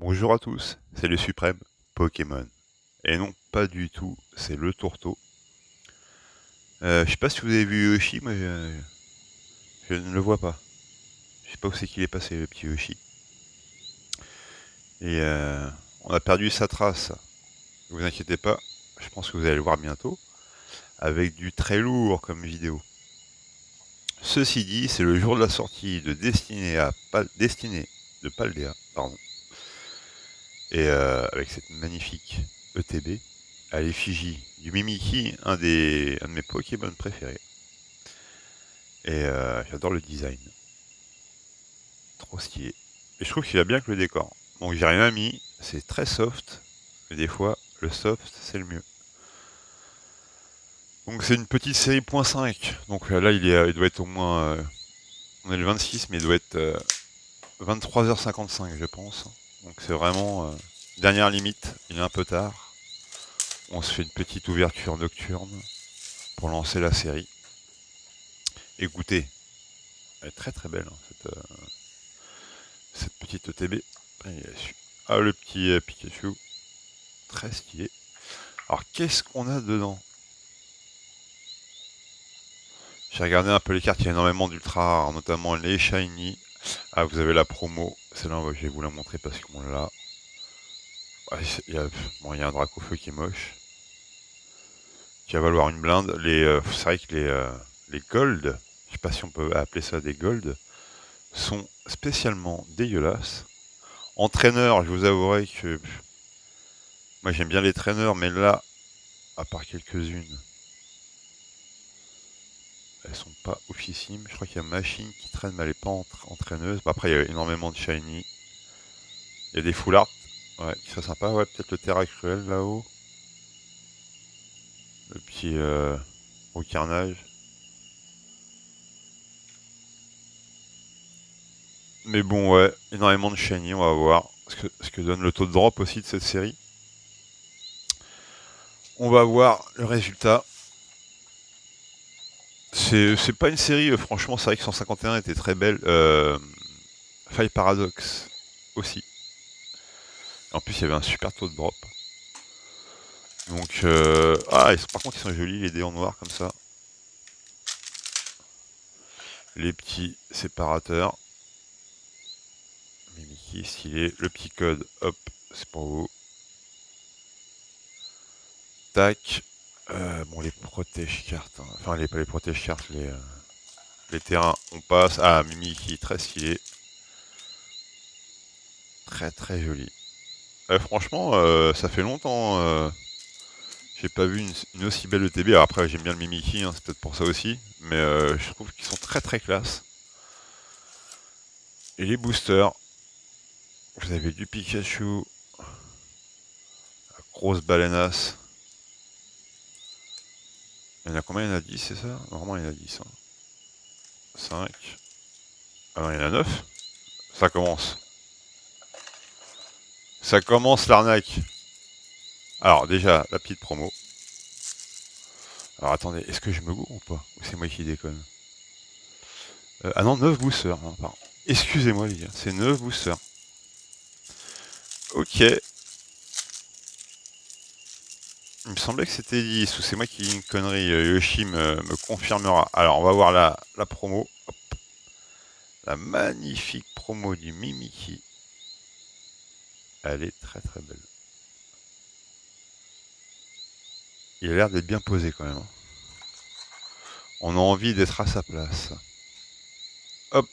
Bonjour à tous, c'est le suprême Pokémon. Et non, pas du tout, c'est le tourteau. Je sais pas si vous avez vu Yoshi, mais je ne le vois pas. Je sais pas où c'est qu'il est passé, le petit Yoshi. Et on a perdu sa trace. Ne vous inquiétez pas, je pense que vous allez le voir bientôt, avec du très lourd comme vidéo. Ceci dit, c'est le jour de la sortie de Destinée de Paldea, pardon. Et avec cette magnifique ETB, à l'effigie du Mimikyu, un de mes Pokémon préférés. Et j'adore le design. Trop stylé. Et je trouve qu'il va bien avec le décor. Donc j'ai rien mis, c'est très soft. Mais des fois, le soft, c'est le mieux. Donc c'est une petite série .5. Donc là, il doit être au moins... on est le 26, mais il doit être 23h55, je pense. Donc c'est vraiment... dernière limite, il est un peu tard. On se fait une petite ouverture nocturne pour lancer la série. Écoutez, elle est très très belle, hein, cette petite ETB. Ah, le petit Pikachu, très stylé. Alors, qu'est-ce qu'on a dedans? J'ai regardé un peu les cartes, il y a énormément d'ultra rares, notamment les shiny. Ah, vous avez la promo, celle-là, je vais vous la montrer parce qu'on l'a. Ah, bon, il y a un Dracofeu qui est moche, qui va valoir une blinde. C'est vrai que les gold, je sais pas si on peut appeler ça des gold, sont spécialement dégueulasses. Entraîneur, je vous avouerai que moi j'aime bien les traîneurs, mais là, à part quelques-unes, elles sont pas oufissimes. Je crois qu'il y a Machine qui traîne, mais elle est pas entraîneuse. Bah, après, il y a énormément de shiny. Il y a des full art, ouais, qui serait sympa. Ouais, peut-être le Terra Cruel là-haut. Le petit au carnage. Mais bon, ouais, énormément de shiny, on va voir ce que donne le taux de drop aussi de cette série. On va voir le résultat. C'est pas une série, franchement, c'est vrai que 151 était très belle. Fire Paradox aussi. En plus, il y avait un super taux de drop. Donc, par contre, ils sont jolis, les dés en noir, comme ça. Les petits séparateurs. Mimiki, stylé. Le petit code, hop, c'est pour vous. Tac. Bon, les protège-cartes. Hein. Enfin, pas les protège-cartes, les terrains, on passe. Ah, Mimiki, très stylé. Très, très joli. Franchement, ça fait longtemps. J'ai pas vu une aussi belle ETB. Alors après, j'aime bien le Mimiki, hein, c'est peut-être pour ça aussi. Mais je trouve qu'ils sont très, très classe. Et les boosters. Vous avez du Pikachu. Grosse baleineasse. Il y en a combien? Il y en a 10, c'est ça? Normalement, il y en a 10. Hein. 5. Ah non, il y en a 9. Ça commence. Ça commence l'arnaque. Alors, déjà, la petite promo. Alors, attendez, est-ce que je me gourre ou pas? Ou c'est moi qui déconne? Ah non, 9 boosters. Non, pardon. Excusez-moi, les gars, c'est 9 boosters. Ok. Il me semblait que c'était 10, ou c'est moi qui dis une connerie. Yoshi me confirmera. Alors, on va voir la promo. Hop. La magnifique promo du Mimiki. Elle est très très belle. Il a l'air d'être bien posé quand même. Hein. On a envie d'être à sa place. Hop.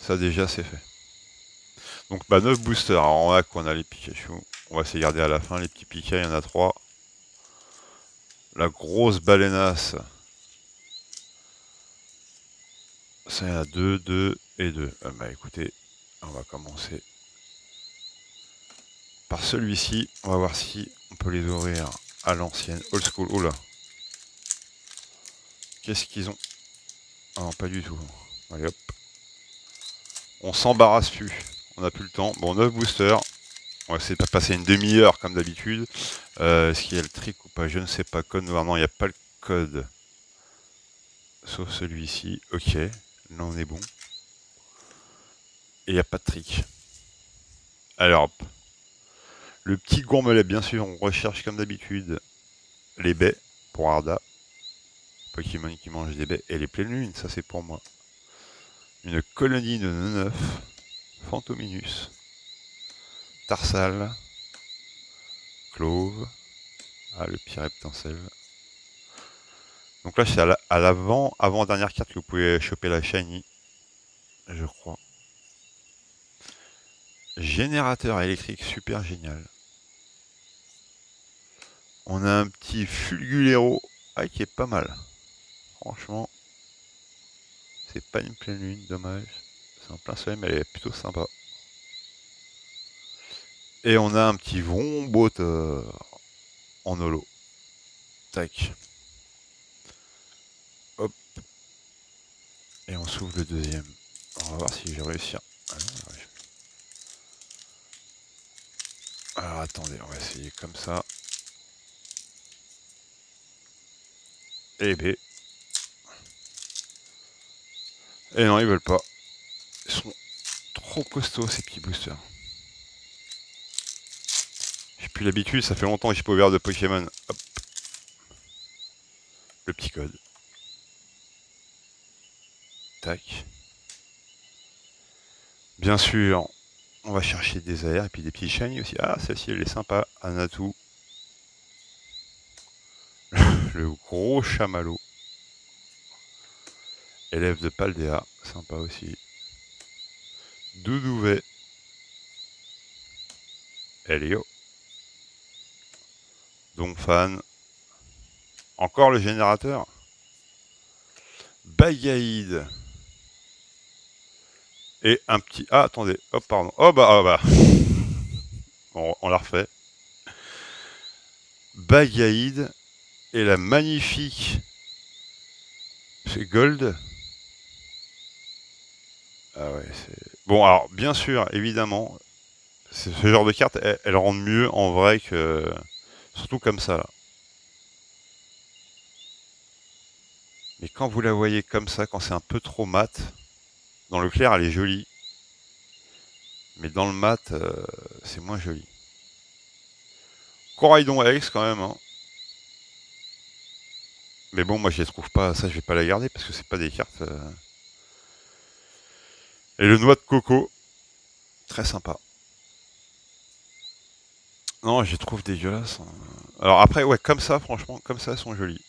Ça déjà c'est fait. Donc bah 9 boosters. Alors en hack on a les Pikachu. On va se garder à la fin. Les petits Pika, il y en a 3. La grosse baleineasse. Ça il y en a 2, 2 et 2. Bah écoutez, on va commencer par celui-ci. On va voir si on peut les ouvrir à l'ancienne. Old school. Oh là. Qu'est-ce qu'ils ont? Ah non, pas du tout. Allez hop. On s'embarrasse plus. On n'a plus le temps. Bon, 9 boosters. On va essayer de passer une demi-heure comme d'habitude. Est-ce qu'il y a le trick ou pas? Je ne sais pas. Code noir. Non, il n'y a pas le code. Sauf celui-ci. Ok. Là, on est bon. Et il n'y a pas de trick. Alors, hop. Le petit gourmelet, bien sûr, on recherche comme d'habitude les baies pour Arda. Pokémon qui mange des baies. Et les pleines lunes, ça c'est pour moi. Une colonie de neuf. Fantominus. Tarsal. Clove. Ah, le Pyreptincelle. Donc là, c'est à l'avant, avant-dernière carte que vous pouvez choper la shiny. Je crois. Générateur électrique, super génial. On a un petit Fulgulero, qui est pas mal. Franchement, c'est pas une pleine lune, dommage. C'est en plein soleil, mais elle est plutôt sympa. Et on a un petit Vromboteur en holo. Tac. Hop. Et on s'ouvre le deuxième. On va voir si je vais réussir. Ah non, ouais. Alors attendez, on va essayer comme ça. Et B. Et non, ils veulent pas. Ils sont trop costauds ces petits boosters. J'ai plus l'habitude, ça fait longtemps que j'ai pas ouvert de Pokémon. Hop. Le petit code. Tac. Bien sûr, on va chercher des airs et puis des petits shiny aussi. Ah, celle-ci, elle est sympa. Anatou. Le gros chamallow. Élève de Paldea. Sympa aussi. Doudouvet. Elio. Donphan. Encore le générateur. Bagaïd. Et un petit... Ah, attendez. Hop, pardon. Oh bah. On la refait. Bagaïd. Et la magnifique... C'est Gold. Ah ouais, c'est... Bon, alors, bien sûr, évidemment, ce genre de carte, elle rend mieux en vrai que... Surtout comme ça, là. Mais quand vous la voyez comme ça, quand c'est un peu trop mat, dans le clair, elle est jolie. Mais dans le mat, c'est moins joli. Coraidon X, quand même, hein. Mais bon, moi, je les trouve pas... Ça, je vais pas la garder, parce que c'est pas des cartes... Et le noix de coco, très sympa. Non, je les trouve dégueulasses. Alors après, ouais, comme ça, franchement, comme ça, elles sont jolies.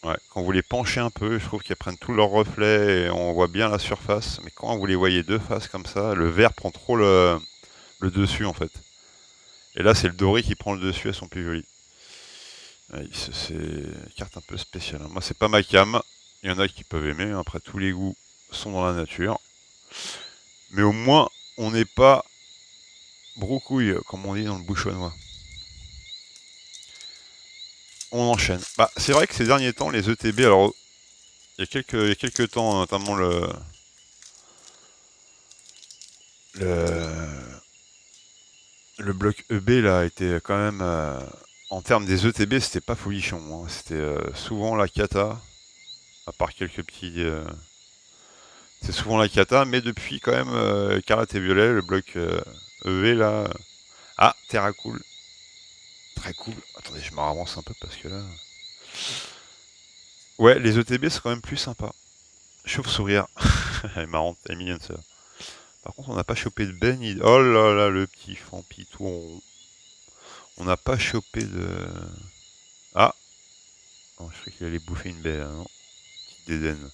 Ouais, quand vous les penchez un peu, je trouve qu'elles prennent tout leur reflet et on voit bien la surface. Mais quand vous les voyez deux faces comme ça, le vert prend trop le dessus en fait. Et là, c'est le doré qui prend le dessus, elles sont plus jolies. Ouais, c'est une carte un peu spéciale. Moi, c'est pas ma cam. Il y en a qui peuvent aimer. Après, tous les goûts sont dans la nature. Mais au moins, on n'est pas broucouille, comme on dit dans le bouchonnois. On enchaîne. Bah, c'est vrai que ces derniers temps, les ETB, alors, il y a quelques temps, notamment le, le bloc EB là était quand même en termes des ETB, c'était pas folichon, hein. C'était souvent la cata, à part quelques petits. C'est souvent la cata, mais depuis quand même Écarlate et Violet, le bloc EV là. Ah, Terra cool. Très cool. Attendez, je me avance un peu parce que là. Ouais, les ETB c'est quand même plus sympa. Chauve-sourire. Elle est marrante, elle est mignonne ça. Par contre, on n'a pas chopé de Ben. Oh là là, le petit Fampitou. On n'a pas chopé de... Ah, non, je croyais qu'il allait bouffer une baie, là, non. Petite dédaine.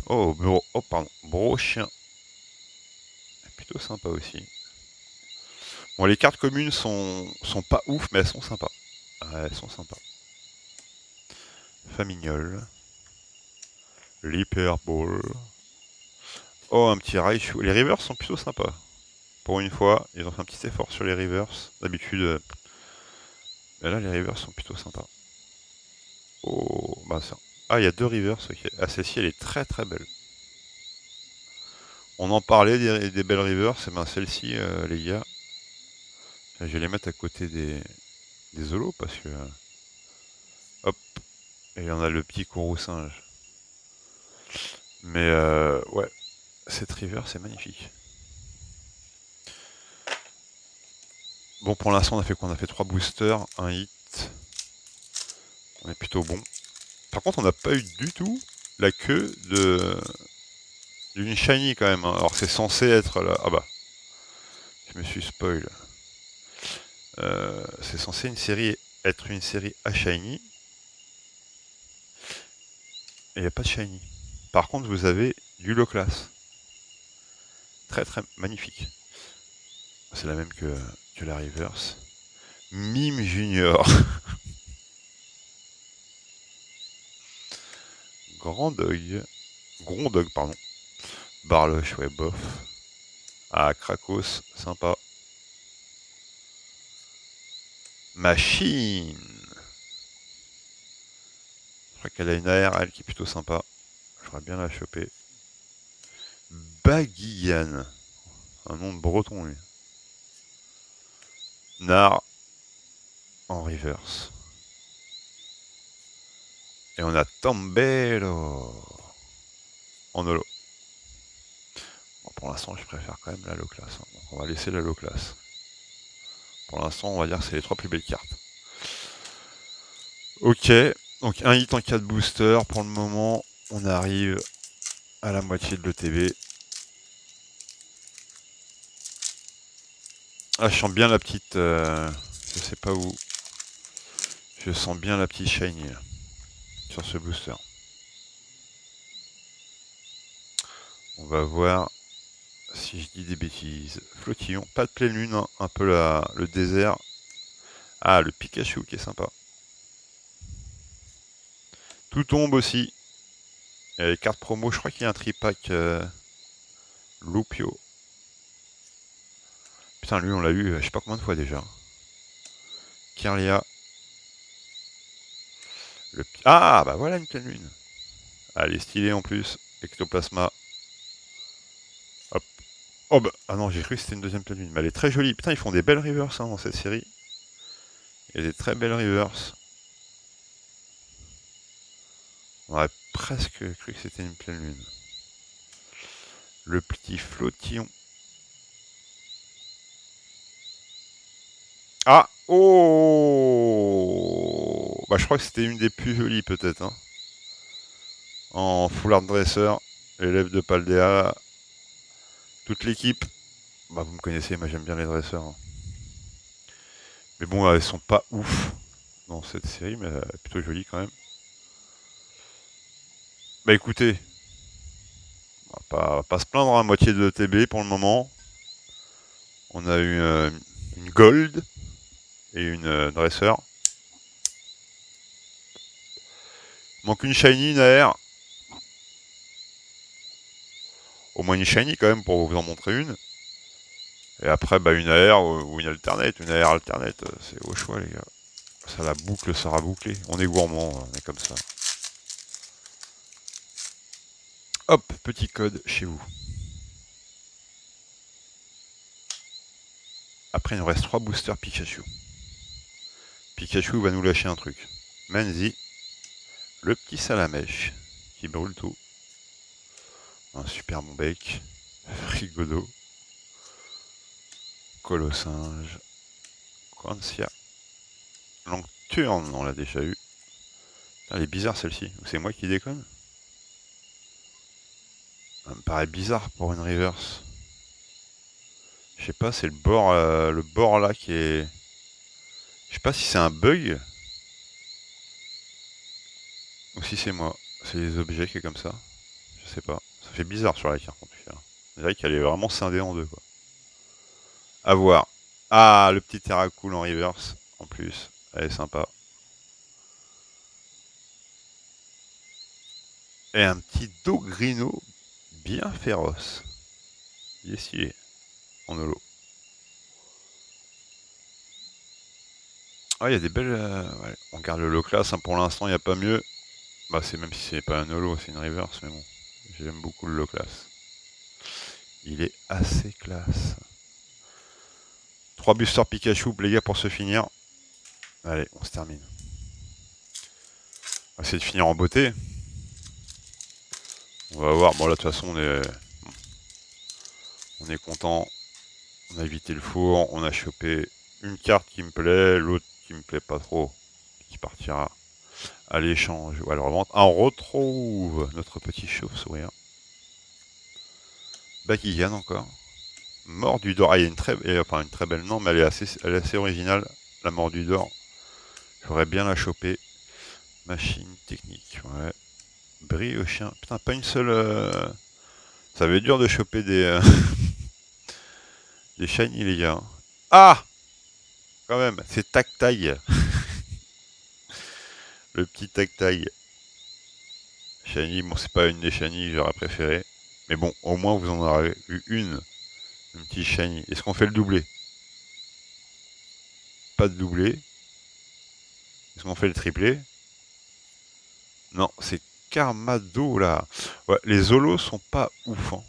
Oh, pardon. Brochien. Plutôt sympa aussi. Bon, les cartes communes sont pas ouf, mais elles sont sympas. Ah, elles sont sympas. Famignol. L'Hyperball. Oh, un petit Raichu. Les rivers sont plutôt sympas. Pour une fois, ils ont fait un petit effort sur les rivers. D'habitude, mais là, les rivers sont plutôt sympas. Oh, bah ça. Ah, il y a deux rivers, ok. Ah, celle-ci, elle est très très belle. On en parlait des belles rivers, et ben celle-ci, les gars, je vais les mettre à côté des holos parce que... hop, et on a le petit courroux singe. Mais ouais, cette river, c'est magnifique. Bon, pour l'instant, on a fait quoi? On a fait 3 boosters, un hit. On est plutôt bon. Par contre, on n'a pas eu du tout la queue d'une shiny quand même, hein. Alors c'est censé être là. Ah bah, je me suis spoil. C'est censé être une série à shiny. Et il n'y a pas de shiny. Par contre, vous avez du low class. Très très magnifique. C'est la même que la reverse. Mime Junior. Grondog, pardon. Barloche, ouais, bof. Ah, Krakos, sympa. Machine. Je crois qu'elle a une AR, elle, qui est plutôt sympa. J'aimerais bien la choper. Baguillan. Un nom de breton, lui. Nar en reverse. Et on a Tambello en holo. Bon, pour l'instant, je préfère quand même la low class, hein. Donc on va laisser la low class. Pour l'instant, on va dire que c'est les 3 plus belles cartes. Ok, donc un hit en 4 boosters. Pour le moment, on arrive à la moitié de l'ETB. Ah, je sens bien la petite... je sais pas où. Je sens bien la petite shiny là, sur ce booster. On va voir si je dis des bêtises. Flottillon, pas de pleine lune, hein, un peu le désert. Ah, le Pikachu qui est sympa. Tout tombe aussi. Il y a les cartes promo, je crois qu'il y a un tripack Lupio. Putain, lui on l'a eu je sais pas combien de fois déjà. Kirlia. Ah, bah voilà une pleine lune. Elle est stylée en plus. Ectoplasma. Hop. Oh bah, ah non, j'ai cru que c'était une deuxième pleine lune. Mais elle est très jolie. Putain, ils font des belles reverse hein, dans cette série. Il y a des très belles reverse. On aurait presque cru que c'était une pleine lune. Le petit flottillon. Ah, oh, bah je crois que c'était une des plus jolies peut-être, hein. En full art dresser, élève de Paldea, toute l'équipe. Bah vous me connaissez, moi j'aime bien les dresseurs, hein. Mais bon, elles sont pas ouf dans cette série, mais plutôt jolies quand même. Bah écoutez, on va pas se plaindre, hein, moitié de TB pour le moment. On a eu une gold et une dresseur. Manque une shiny, une AR. Au moins une shiny quand même pour vous en montrer une. Et après, bah, une AR ou une alternate. Une AR alternate, c'est au choix, les gars. Ça, la boucle sera bouclée. On est gourmand, on est comme ça. Hop, petit code chez vous. Après, il nous reste 3 boosters Pikachu. Pikachu va nous lâcher un truc. Manzi, le petit salamèche, qui brûle tout. Un super bon bec. Frigodo. Colossinge. Quantia. Nocturne, on l'a déjà eu. Elle est bizarre celle-ci. Ou c'est moi qui déconne? Ça me paraît bizarre pour une reverse. Je sais pas, c'est le bord là qui est... Je sais pas si c'est un bug ou si c'est moi. C'est les objets qui est comme ça. Je sais pas. Ça fait bizarre sur la carte en tout cas. On dirait qu'elle est vraiment scindée en deux quoi. À voir. Ah, le petit Terracool en reverse en plus. Elle est sympa. Et un petit Dogrino bien féroce. Il est stylé. En holo. Ah, il y a des belles... ouais. On garde le low class, hein, pour l'instant, il n'y a pas mieux. Bah, c'est même si c'est pas un holo, c'est une reverse, mais bon. J'aime beaucoup le low class. Il est assez classe. 3 boosters Pikachu, les gars, pour se finir. Allez, on se termine. On va essayer de finir en beauté. On va voir. Bon, là, de toute façon, on est content. On a évité le four, on a chopé une carte qui me plaît, l'autre qui me plaît pas trop, qui partira à l'échange ou à la revente. Ah, on retrouve notre petit chauve-souris. Bakigan encore. Mort du Dor. Ah, il y a une très belle, non, mais elle est assez originale, la mort du Dor. J'aurais bien la choper. Machine technique, ouais. Brie au chien. Putain, pas une seule. Ça va être dur de choper des shiny, les gars. Ah, quand même, c'est Tactail. Le petit Tactail. Shiny, bon, c'est pas une des shiny que j'aurais préféré. Mais bon, au moins vous en aurez eu une petite shiny. Est-ce qu'on fait le doublé? Pas de doublé. Est-ce qu'on fait le triplé? Non, c'est Karmado là. Ouais, les Zolos sont pas ouf hein,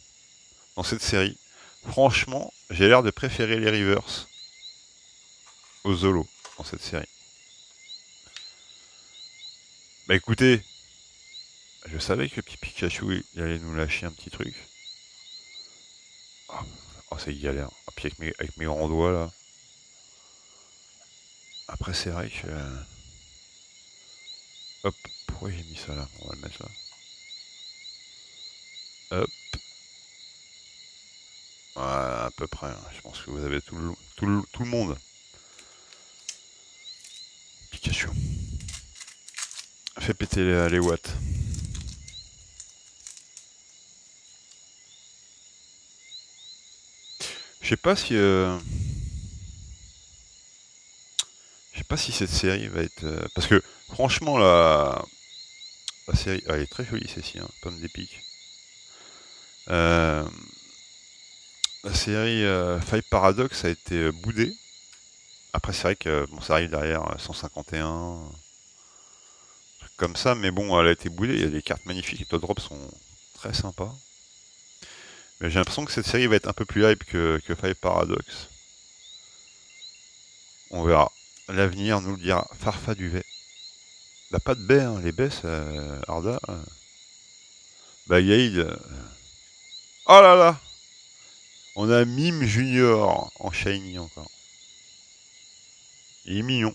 dans cette série. Franchement, j'ai l'air de préférer les Reverse aux Zolos dans cette série. Bah écoutez, je savais que Pikachu il allait nous lâcher un petit truc. Oh, oh c'est galère. Ah, puis avec mes grands doigts là. Après c'est vrai que... Hop, pourquoi j'ai mis ça là? On va le mettre là. Hop. Ouais, à peu près. Hein. Je pense que vous avez tout le monde. Pikachu. Fait péter les watts. Je sais pas si... Je sais pas si cette série va être... parce que, franchement, la série... Ah, elle est très jolie, celle-ci, hein, Pomme d'épic. La série Five Paradox a été boudée. Après, c'est vrai que bon, ça arrive derrière 151, truc comme ça, mais bon, elle a été boudée. Il y a des cartes magnifiques. Les top drops sont très sympas. Mais j'ai l'impression que cette série va être un peu plus hype que Five Paradox. On verra. L'avenir nous le dira. Farfaduvet. Bah, pas de baie, hein. Les baies, Arda. Bagaïd. Oh là là! On a Mime Junior en shiny encore. Il est mignon.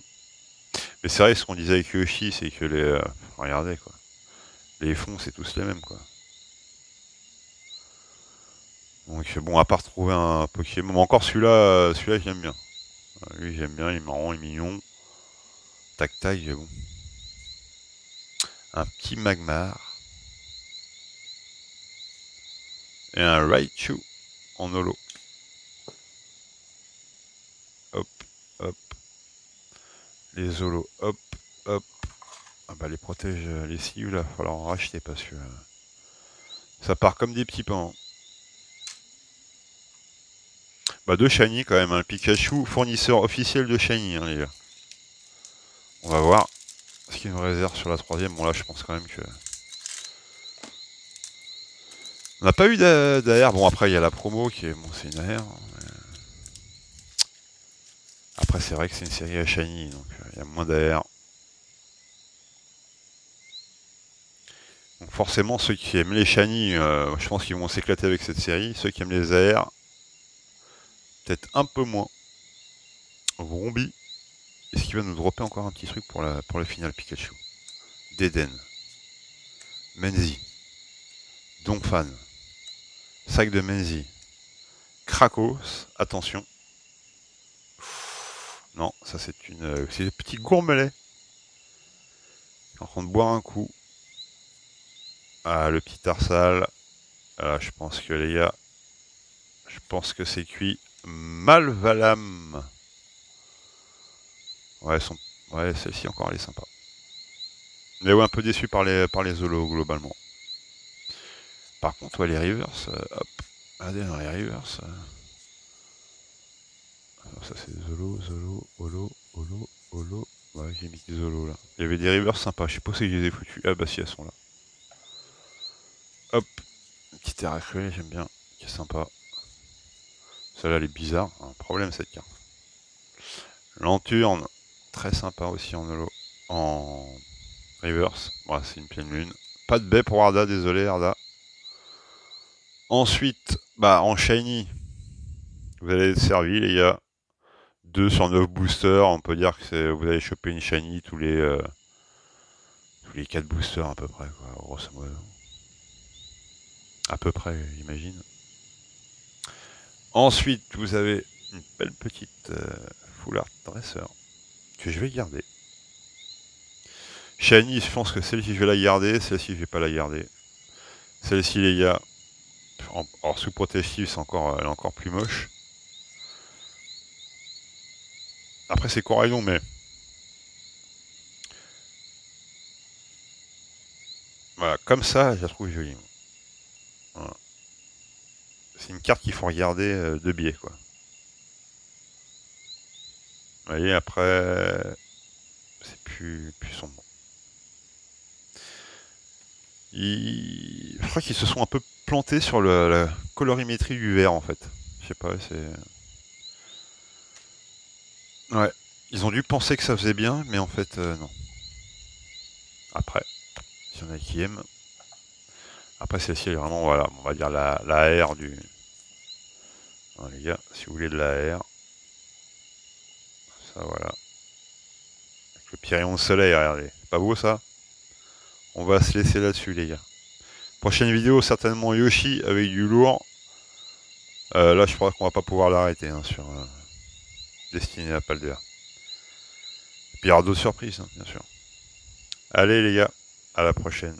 Mais c'est vrai, ce qu'on disait avec Yoshi, c'est que regardez, quoi. Les fonds, c'est tous les mêmes, quoi. Donc, bon, à part trouver un Pokémon... Encore celui-là, j'aime bien. Lui, j'aime bien, il est marrant, il est mignon. Tac-tac, bon. Un petit Magmar. Et un Raichu en holo. Hop, hop. Les holos, hop, hop. Ah bah les protèges, les cibles, il va falloir en racheter parce que ça part comme des petits pains. Bah deux shiny quand même, un Pikachu, fournisseur officiel de shiny, hein, les gars. On va voir ce qu'il nous réserve sur la troisième. Bon là je pense quand même que... On n'a pas eu d'AR, bon après il y a la promo qui est... Bon c'est une AR. Mais... Après c'est vrai que c'est une série à shiny, donc il y a moins d'AR. Donc forcément ceux qui aiment les shiny, je pense qu'ils vont s'éclater avec cette série. Ceux qui aiment les AR, peut-être un peu moins. Vrombi. Est-ce qu'il va nous dropper encore un petit truc pour le final Pikachu? Deden. Menzi. Donphan. Sac de Menzi. Krakos. Attention. Non, ça c'est c'est un petit gourmelet. En train de boire un coup. Ah, le petit Tarsal. Ah, je pense que les gars, je pense que c'est cuit. Malvalam. Ouais, ouais, celle-ci encore, elle est sympa. Mais ouais, un peu déçu par les Zolos, globalement. Par contre, ouais, les Rivers, hop. Regardez, dans les Rivers. Alors ça, c'est Zolo, Holo, Holo. Ouais, j'ai mis des Zolo, là. Il y avait des Rivers sympas. Je sais pas si je les ai foutus. Ah bah si, elles sont là. Hop. Une petite Terracré, j'aime bien. Qui est sympa. Celle-là, elle est bizarre. Un problème, cette carte. Lanturne. Très sympa aussi en holo. En reverse. Bon, c'est une pleine lune. Pas de baie pour Arda, désolé Arda. Ensuite, bah en shiny, vous allez être servi les gars. 2 sur 9 boosters, on peut dire que vous allez choper une shiny tous les 4 boosters à peu près, quoi, grosso modo. À peu près, j'imagine. Ensuite, vous avez une belle petite full art dresseur que je vais garder. Shiny, je pense que celle-ci je vais la garder, celle-ci je vais pas la garder. Celle-ci, les gars, en sous protective, elle est encore plus moche. Après, c'est Coraillon, mais voilà, comme ça, je la trouve jolie. Voilà. C'est une carte qu'il faut regarder de biais, quoi. Vous voyez, après, c'est plus sombre. Je crois qu'ils se sont un peu plantés sur la colorimétrie du vert, en fait. Je sais pas, c'est... Ouais. Ils ont dû penser que ça faisait bien, mais en fait, non. Après, s'il y en a qui aiment. Après, celle-ci est vraiment, voilà, on va dire la R du... Non, les gars, si vous voulez de la R, ça, voilà. Avec le petit rayon de soleil, regardez. C'est pas beau, ça? On va se laisser là-dessus, les gars. Prochaine vidéo, certainement Yoshi avec du lourd. Là, je crois qu'on va pas pouvoir l'arrêter hein, sur Destiné à Palder. Et puis il y aura d'autres surprises, hein, bien sûr. Allez, les gars, à la prochaine.